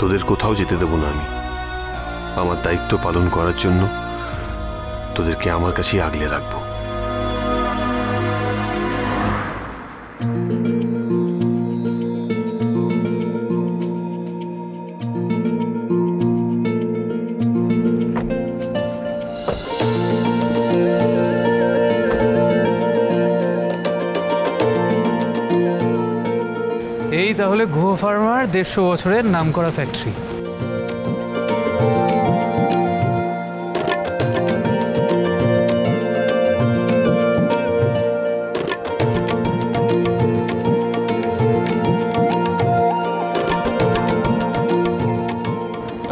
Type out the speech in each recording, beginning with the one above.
তোদের কোথাও যেতে দেব না আমি। আমার দায়িত্ব পালন করার জন্য তোদেরকে আমার কাছেই আগলে রাখবো। এই তাহলে গুহ ফার্মার 150 বছরের নামকরা ফ্যাক্টরি।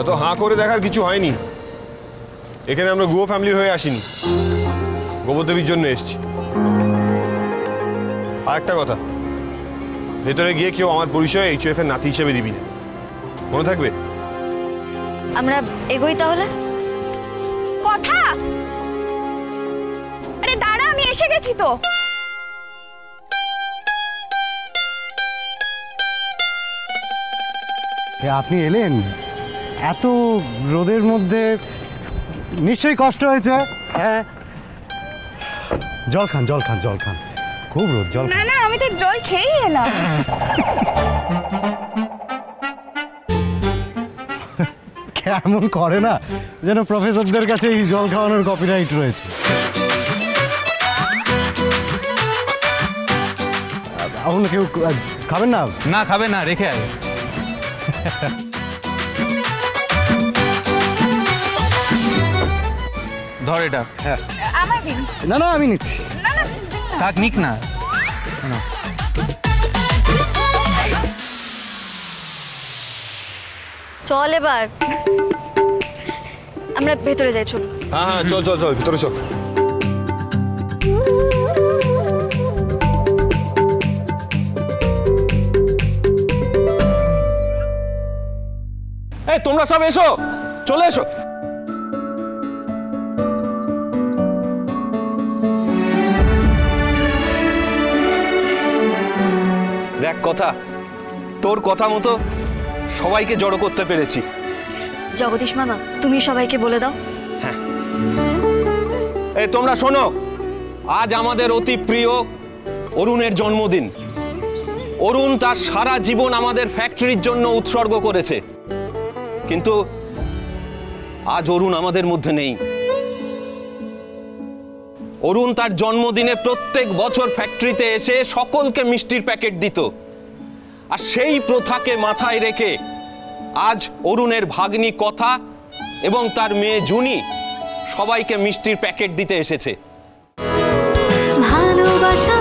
এত হাঁ করে দেখার কিছু হয়নি। এখানে আমরা গুহ ফ্যামিলির হয়ে আসিনি, গোবরদেবীর জন্য এসেছি। আর একটা কথা, ভেতরে গিয়ে কেউ আমার পরিচয় HOF এর নাতি হিসেবে দিবি না, মনে থাকবে? আমরা এগোই তাহলে। কথা, আরে দাঁড়া, আমি এসে গেছি তো। আপনি এলেন এত রোদের মধ্যে, নিশ্চয়ই কষ্ট হয়েছে। হ্যাঁ, জল খান জল খান জল খান, খুব রোদ, জল। না না, আমি তো জল খেয়েই এলাম। কেমন করে না, যেন প্রফেসরদের কাছে এই জল খাওয়ানোর কপিরাইট রয়েছে। অন্য কেউ খাবেন না? না খাবে না, রেখে আয়। ধর এটা। আমার দিন। না না, আমি নিচ্ছি। না না, থাক, নিক না। চল এবার আমরা ভেতরে যাই, চল। হ্যাঁ হ্যাঁ, চল চল চল, ভিতরে চল। এই তোমরা সব এসো, চলে এসো। দেখ কথা, তোর কথা মতো সবাইকে জড়ো করতে পেরেছি। জগদীশ মামা, তুমি সবাইকে বলে দাও। হ্যাঁ, এই তোমরা শোনো, আজ আমাদের অতি প্রিয় অরুণের জন্মদিন। অরুণ তার সারা জীবন আমাদের ফ্যাক্টরির জন্য উৎসর্গ করেছে, কিন্তু আজ অরুণ আমাদের মধ্যে নেই। অরুণ তার জন্মদিনে প্রত্যেক বছর ফ্যাক্টরিতে এসে সকলকে মিষ্টির প্যাকেট দিত, আর সেই প্রথাকে মাথায় রেখে আজ অরুণের ভাগ্নি কথা এবং তার মেয়ে জুনি সবাইকে মিষ্টির প্যাকেট দিতে এসেছে। ভালোবাসা